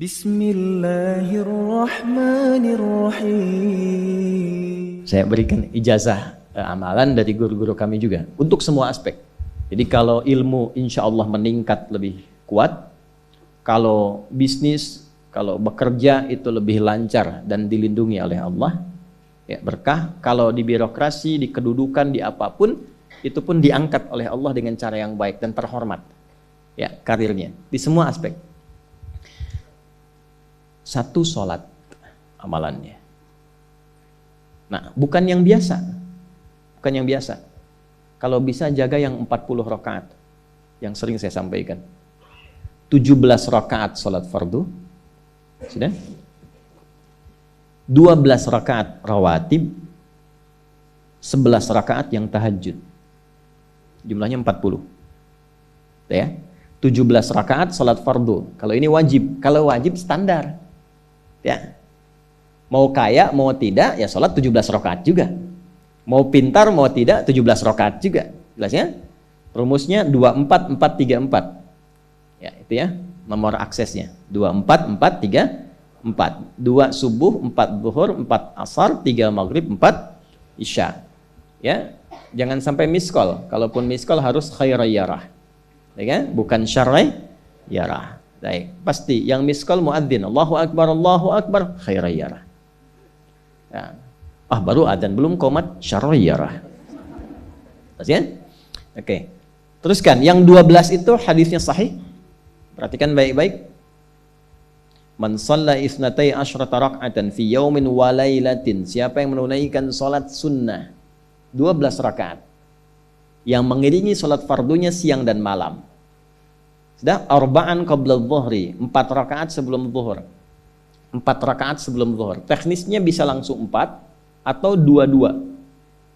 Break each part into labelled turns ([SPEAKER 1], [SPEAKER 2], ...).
[SPEAKER 1] Bismillahirrahmanirrahim. Saya berikan ijazah amalan dari guru-guru kami juga untuk semua aspek. Jadi kalau ilmu insya Allah meningkat lebih kuat, kalau bisnis, kalau bekerja itu lebih lancar dan dilindungi oleh Allah, ya berkah. Kalau di birokrasi, di kedudukan, di apapun, itu pun diangkat oleh Allah dengan cara yang baik dan terhormat. Ya, karirnya di semua aspek. Satu sholat amalannya. Nah, bukan yang biasa. Bukan yang biasa. Kalau bisa jaga yang 40 rakaat. Yang sering saya sampaikan. 17 rakaat sholat fardu. Sudah? 12 rakaat rawatib. 11 rakaat yang tahajud. Jumlahnya 40. Ya. 17 rakaat sholat fardu. Kalau ini wajib. Kalau wajib standar. Ya, mau kaya mau tidak ya sholat 17 rakaat juga, mau pintar mau tidak 17 rakaat juga, jelas ya. Rumusnya 24434 ya, itu ya nomor aksesnya 24434, 2 subuh, 4 zuhur, 4 asar, 3 maghrib, 4 isya ya. Jangan sampai miss call, kalaupun miss call harus khairayyarah ya kan? Bukan syar'iyyarah. Baik, pasti yang miss call muadzin Allahu Akbar khairayyarah. Ya. Baru adzan belum qomat syar'iyyarah. Pasti ya? Oke. Teruskan, yang 12 itu hadisnya sahih. Perhatikan baik-baik. Man shalla isnatai asyrata rak'atan fi yaumin wa lailatin. Siapa yang menunaikan salat sunnah 12 rakaat yang mengiringi salat fardunya siang dan malam. Sudah, arba'an qabla dhuhri, 4 rakaat sebelum zuhur. 4 rakaat sebelum zuhur. Teknisnya bisa langsung 4 atau 2-2.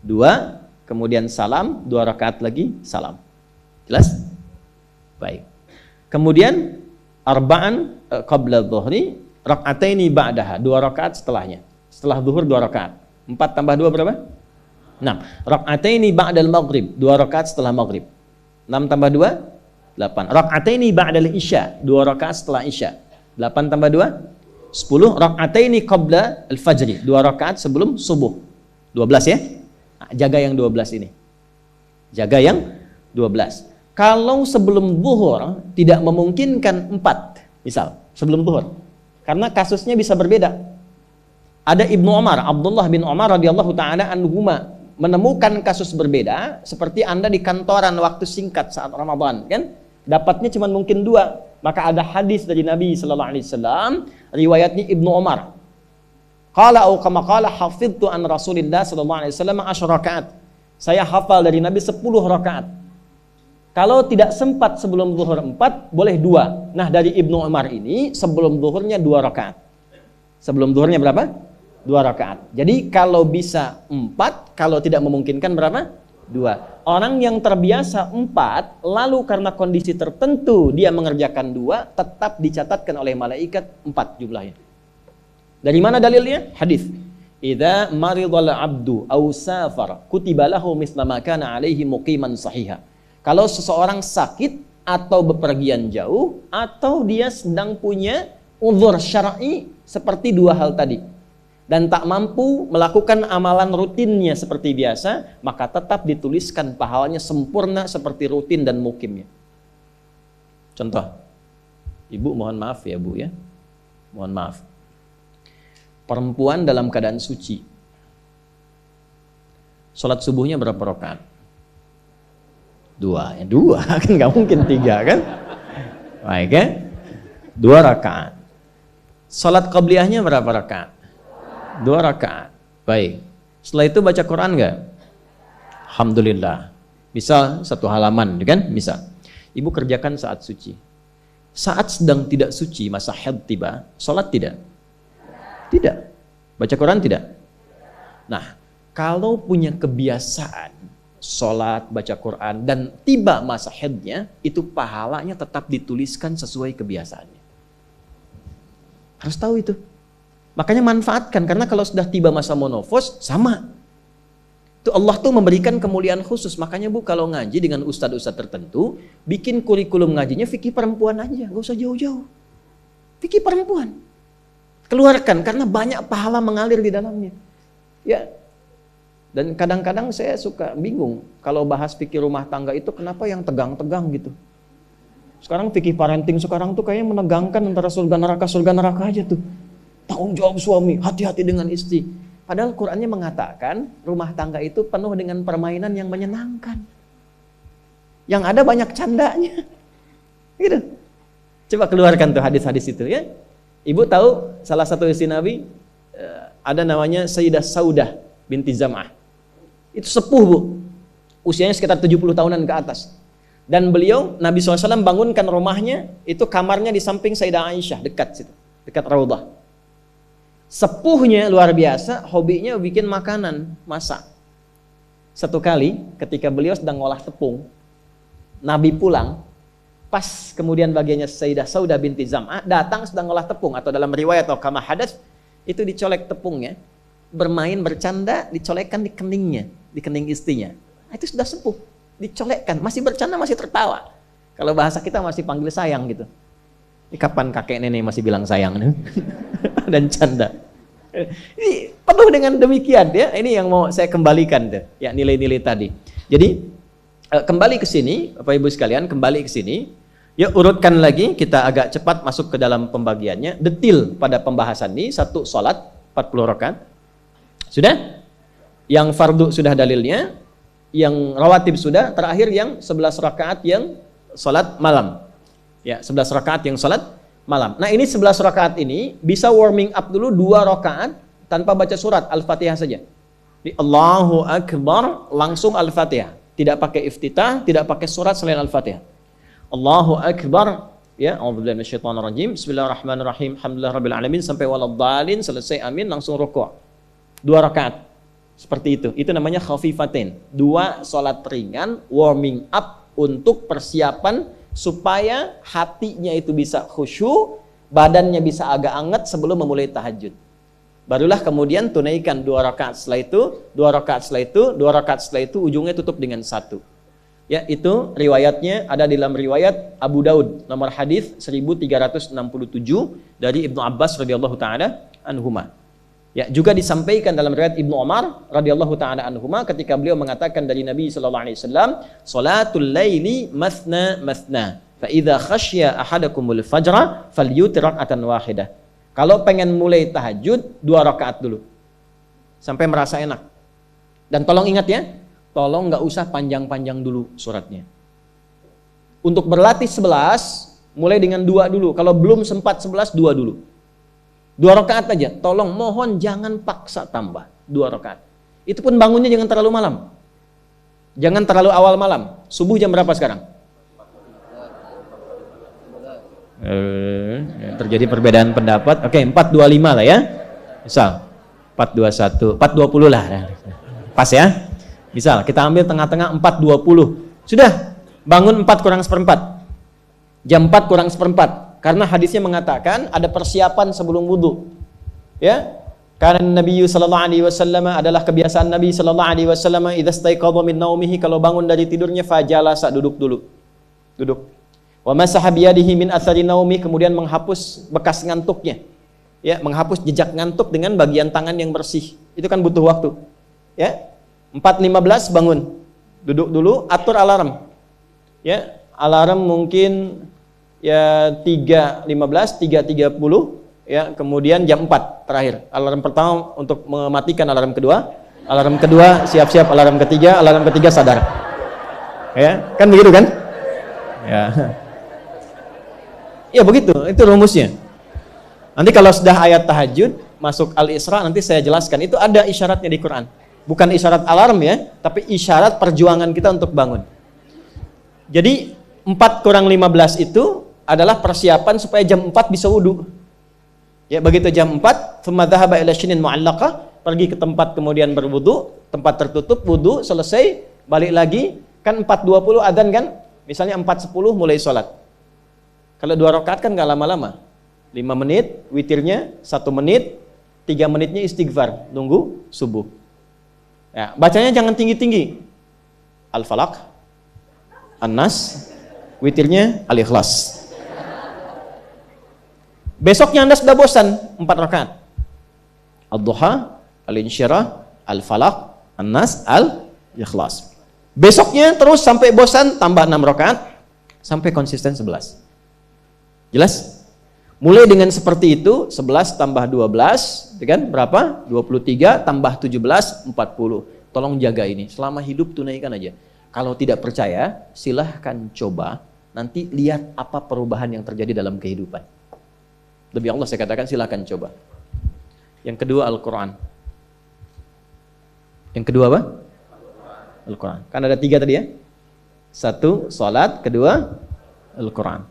[SPEAKER 1] 2, kemudian salam, 2 rakaat lagi, salam. Jelas? Baik. Kemudian arba'an qabla dhuhri, rak'ataini ba'daha, 2 rakaat setelahnya. Setelah zuhur 2 rakaat. 4 tambah 2 berapa? 6. Rak'ataini ba'dal maghrib, 2 rakaat setelah maghrib. 6 tambah 2 8. Rak'ataini ba'dal isya, 2 rakaat setelah isya. 8 tambah 2 10. Rak'ataini qabla al-fajri, 2 rakaat sebelum subuh. 12 ya. Nah, jaga yang 12 ini. Jaga yang 12. Kalau sebelum zuhur tidak memungkinkan 4, misal sebelum zuhur. Karena kasusnya bisa berbeda. Ada Ibnu Umar, Abdullah bin Umar radhiyallahu taala anhuma menemukan kasus berbeda, seperti Anda di kantoran waktu singkat saat Ramadan, kan? Dapatnya cuma mungkin 2. Maka ada hadis dari Nabi sallallahu alaihi wasallam, riwayatnya Ibnu Umar. Qala au kama qala hafidtu an Rasulillah sallallahu alaihi wasallam 10 rakaat. Saya hafal dari Nabi 10 rakaat. Kalau tidak sempat sebelum zuhur 4, boleh 2. Nah, dari Ibnu Umar ini sebelum zuhurnya 2 rakaat. Sebelum zuhurnya berapa? 2 rakaat. Jadi kalau bisa 4, kalau tidak memungkinkan berapa? 2. Orang yang terbiasa 4, lalu karena kondisi tertentu dia mengerjakan 2, tetap dicatatkan oleh malaikat 4 jumlahnya. Dari mana dalilnya? Hadis. Idza maridal abdu aw safar kutiba lahu misla ma kana alaihi muqiman sahiha. Kalau seseorang sakit atau bepergian jauh atau dia sedang punya uzur syar'i seperti 2 hal tadi, dan tak mampu melakukan amalan rutinnya seperti biasa, maka tetap dituliskan pahalanya sempurna seperti rutin dan mukimnya. Contoh, ibu mohon maaf ya bu ya, mohon maaf. Perempuan dalam keadaan suci, sholat subuhnya berapa rakaat? 2, ya 2 kan nggak mungkin 3 kan? Baik ya, 2 rakaat. Sholat qabliyahnya berapa rakaat? 2 rakaat. Baik. Setelah itu baca Quran enggak? Alhamdulillah. Bisa 1 halaman, kan? Bisa. Ibu kerjakan saat suci. Saat sedang tidak suci, masa haid tiba, salat tidak? Tidak. Baca Quran tidak? Nah, kalau punya kebiasaan salat, baca Quran dan tiba masa haidnya, itu pahalanya tetap dituliskan sesuai kebiasaannya. Harus tahu itu. Makanya manfaatkan, karena kalau sudah tiba masa monofos, sama. Itu Allah tuh memberikan kemuliaan khusus. Makanya bu, kalau ngaji dengan ustadz-ustadz tertentu, bikin kurikulum ngajinya fikih perempuan aja, gak usah jauh-jauh. Fikih perempuan. Keluarkan, karena banyak pahala mengalir di dalamnya. Ya. Dan kadang-kadang saya suka bingung, kalau bahas fikih rumah tangga itu kenapa yang tegang-tegang gitu. Sekarang fikih parenting sekarang tuh kayaknya menegangkan antara surga neraka aja tuh. Tanggung jawab suami, hati-hati dengan istri. Padahal Qur'annya mengatakan rumah tangga itu penuh dengan permainan yang menyenangkan. Yang ada banyak candanya. Gitu. Coba keluarkan tuh hadis-hadis itu ya. Ibu tahu salah satu istri Nabi ada namanya Sayyidah Saudah binti Zam'ah. Itu sepuh, Bu. Usianya sekitar 70 tahunan ke atas. Dan beliau, Nabi SAW bangunkan rumahnya, itu kamarnya di samping Sayyidah Aisyah, dekat situ, dekat Raudhah. Sepuhnya luar biasa, hobinya bikin makanan, masak. Satu kali ketika beliau sedang ngolah tepung, Nabi pulang, pas kemudian bagiannya Sayyidah Saudah binti Zam'ah datang sedang ngolah tepung, atau dalam riwayat atau kama hadas, itu dicolek tepungnya, bermain, bercanda, dicolekkan di keningnya, di kening istrinya. Nah, itu sudah sepuh, dicolekkan, masih bercanda, masih tertawa. Kalau bahasa kita masih panggil sayang gitu. Ini kapan kakek nenek masih bilang sayang dan canda. Ini penuh dengan demikian ya. Ini yang mau saya kembalikan deh, ya, nilai-nilai tadi. Jadi kembali ke sini, Bapak Ibu sekalian, kembali ke sini. Ya, urutkan lagi, kita agak cepat masuk ke dalam pembagiannya. Detil pada pembahasan ini, satu salat 40 rakaat. Sudah? Yang fardu sudah dalilnya, yang rawatib sudah, terakhir yang 11 rakaat yang salat malam. Ya, 11 rakaat yang salat malam. Nah, ini 11 rakaat ini bisa warming up dulu 2 rakaat tanpa baca surat, Al-Fatihah saja. Di Allahu Akbar langsung Al-Fatihah, tidak pakai iftitah, tidak pakai surat selain Al-Fatihah. Allahu Akbar, ya, a'udzubillahi minasyaitonirrajim, bismillahirrahmanirrahim, alhamdulillahirabbil alamin sampai waladhdallin, selesai amin, langsung rukuk. 2 rakaat. Seperti itu. Itu namanya khafifatain. 2 salat ringan warming up untuk persiapan supaya hatinya itu bisa khusyuk, badannya bisa agak anget sebelum memulai tahajud. Barulah kemudian tunaikan 2 rakaat setelah itu, 2 rakaat setelah itu, 2 rakaat setelah itu, ujungnya tutup dengan 1. Ya, itu riwayatnya ada di dalam riwayat Abu Daud, nomor hadis 1367 dari Ibnu Abbas radhiyallahu taala anhuma. Ya, juga disampaikan dalam riwayat Ibnu Umar radhiyallahu taala anhuma ketika beliau mengatakan dari Nabi sallallahu alaihi wasallam, "Salatul laili mathna mathna, fa idza khasya ahadakumul fajra falyutir rak'atan wahidah." Kalau pengen mulai tahajud 2 rakaat dulu. Sampai merasa enak. Dan tolong ingat ya, tolong nggak usah panjang-panjang dulu suratnya. Untuk berlatih 11, mulai dengan 2 dulu. Kalau belum sempat 11, 2 dulu. 2 rakaat aja, tolong mohon jangan paksa tambah 2 rakaat. Itu pun bangunnya jangan terlalu malam. Jangan terlalu awal malam. Subuh jam berapa sekarang? Terjadi perbedaan pendapat. Oke, 4.25 lah ya. Misal 4.21, 4.20 lah. Pas ya. Misal kita ambil tengah-tengah 4.20. Sudah, bangun 4 kurang seperempat. Jam 4 kurang seperempat. Karena hadisnya mengatakan ada persiapan sebelum wudu. Ya. Karena Nabi sallallahu alaihi wasallam adalah kebiasaan Nabi sallallahu alaihi wasallam idza staiqadha min naumihi, kalau bangun dari tidurnya fajalasa, duduk dulu. Duduk. Wa masaha biyadihi min athari naumi, kemudian menghapus bekas ngantuknya. Ya, menghapus jejak ngantuk dengan bagian tangan yang bersih. Itu kan butuh waktu. Ya. 4.15 bangun. Duduk dulu, atur alarm. Ya, alarm mungkin ya 3.15, 3.30, ya, kemudian jam 4 terakhir. Alarm pertama untuk mematikan alarm kedua siap-siap alarm ketiga sadar. Ya, kan begitu kan? Ya. Ya begitu, itu rumusnya. Nanti kalau sudah ayat tahajud, masuk Al-Isra, nanti saya jelaskan. Itu ada isyaratnya di Quran. Bukan isyarat alarm ya, tapi isyarat perjuangan kita untuk bangun. Jadi 4 kurang 15 itu adalah persiapan supaya jam 4 bisa wudu. Ya, begitu jam 4, thumma dhahaba ila shinin mu'allaqah, pergi ke tempat kemudian berwudu, tempat tertutup, wudu, selesai, balik lagi, kan 4.20 adzan kan? Misalnya 4.10 mulai sholat. Kalau 2 rakaat kan nggak lama-lama. 5 menit, witirnya 1 menit, 3 menitnya istighfar, nunggu subuh. Ya, bacanya jangan tinggi-tinggi. Al-Falaq, An-Nas, witirnya Al-Ikhlas. Besoknya Anda sudah bosan 4 rakaat. Ad-duha, al-insyirah, al-falaq, an-nas, al-ikhlas. Besoknya terus sampai bosan tambah 6 rakaat sampai konsisten 11. Jelas? Mulai dengan seperti itu, 11 tambah 12, kan berapa? 23 tambah 17, 40. Tolong jaga ini, selama hidup tunaikan aja. Kalau tidak percaya, silahkan coba, nanti lihat apa perubahan yang terjadi dalam kehidupan. Demi Allah saya katakan silahkan coba. Yang kedua Al-Quran. Yang kedua apa? Al-Quran. Kan ada 3 tadi ya? 1, salat. Kedua, Al-Quran.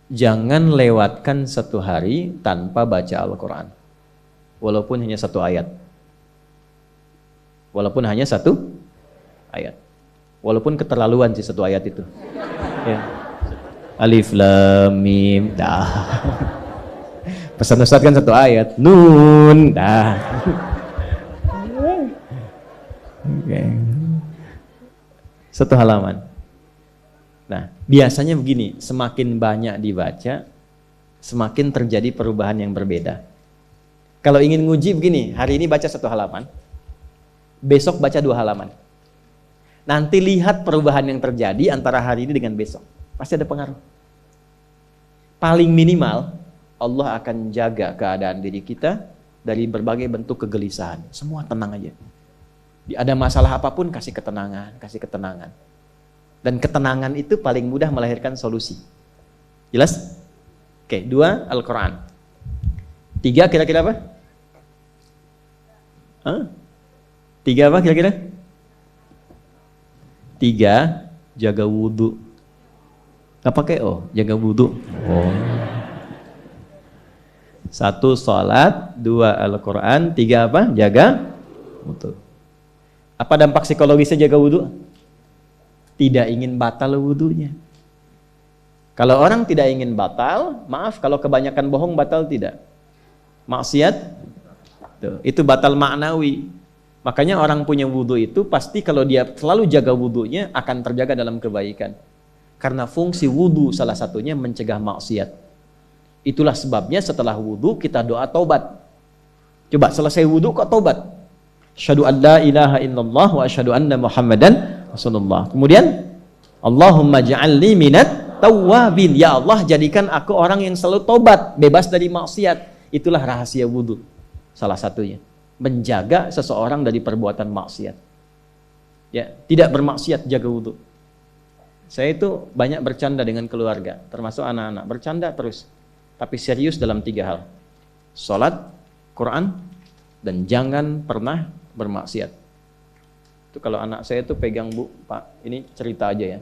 [SPEAKER 1] Jangan lewatkan 1 hari tanpa baca Al-Quran. Walaupun hanya 1 ayat. Walaupun hanya 1 ayat. Walaupun keterlaluan sih 1 ayat itu. Ya. Alif Lam Mim dah. Pesan Ustaz kan 1 ayat. Nun dah. Okay. 1 halaman. Nah, biasanya begini, semakin banyak dibaca, semakin terjadi perubahan yang berbeda. Kalau ingin nguji begini, hari ini baca 1 halaman, besok baca 2 halaman. Nanti lihat perubahan yang terjadi antara hari ini dengan besok. Pasti ada pengaruh. Paling minimal, Allah akan jaga keadaan diri kita dari berbagai bentuk kegelisahan. Semua tenang aja. Ada masalah apapun, kasih ketenangan, kasih ketenangan. Dan ketenangan itu paling mudah melahirkan solusi. Jelas? Oke, 2, Al-Quran. 3 kira-kira apa? 3 apa kira-kira? 3, jaga wudhu. Gak pakai jaga wudhu. 1, sholat. 2, Al-Quran. 3 apa? Jaga wudhu. Apa dampak psikologisnya jaga wudhu? Tidak ingin batal wudhunya. Kalau orang tidak ingin batal, maaf kalau kebanyakan bohong batal tidak. Maksiat, itu batal maknawi. Makanya orang punya wudhu itu pasti kalau dia selalu jaga wudhunya akan terjaga dalam kebaikan. Karena fungsi wudhu salah satunya mencegah maksiat. Itulah sebabnya setelah wudhu kita doa taubat. Coba selesai wudhu kok taubat. Asyhadu an la ilaha illallah wa asyhadu anna Muhammadan Rasulullah. Kemudian Allahumma ja'alni minat tawwabin. Ya Allah, jadikan aku orang yang selalu tobat, bebas dari maksiat. Itulah rahasia wudhu. Salah satunya menjaga seseorang dari perbuatan maksiat. Ya, tidak bermaksiat, jaga wudhu. Saya itu banyak bercanda dengan keluarga, termasuk anak-anak. Bercanda terus, tapi serius dalam 3 hal. Salat, Quran, dan jangan pernah bermaksiat. Itu kalau anak saya itu pegang, Bu, Pak, ini cerita aja ya.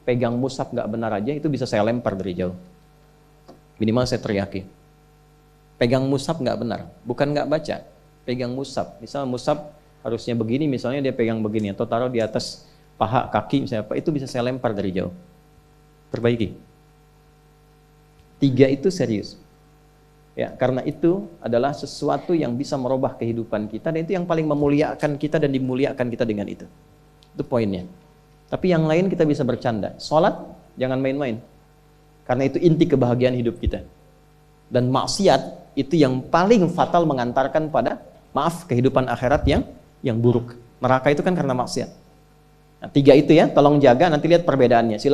[SPEAKER 1] Pegang mushaf nggak benar aja, itu bisa saya lempar dari jauh. Minimal saya teriaki. Pegang mushaf nggak benar, bukan nggak baca. Pegang mushaf, misal mushaf harusnya begini, misalnya dia pegang begini, atau taruh di atas paha, kaki, misalnya apa, itu bisa saya lempar dari jauh. Perbaiki. 3 itu serius. Ya, karena itu adalah sesuatu yang bisa merubah kehidupan kita, dan itu yang paling memuliakan kita dan dimuliakan kita dengan itu. Itu poinnya. Tapi yang lain kita bisa bercanda. Salat jangan main-main. Karena itu inti kebahagiaan hidup kita. Dan maksiat itu yang paling fatal mengantarkan pada kehidupan akhirat yang buruk. Neraka itu kan karena maksiat. Nah, 3 itu ya, tolong jaga, nanti lihat perbedaannya.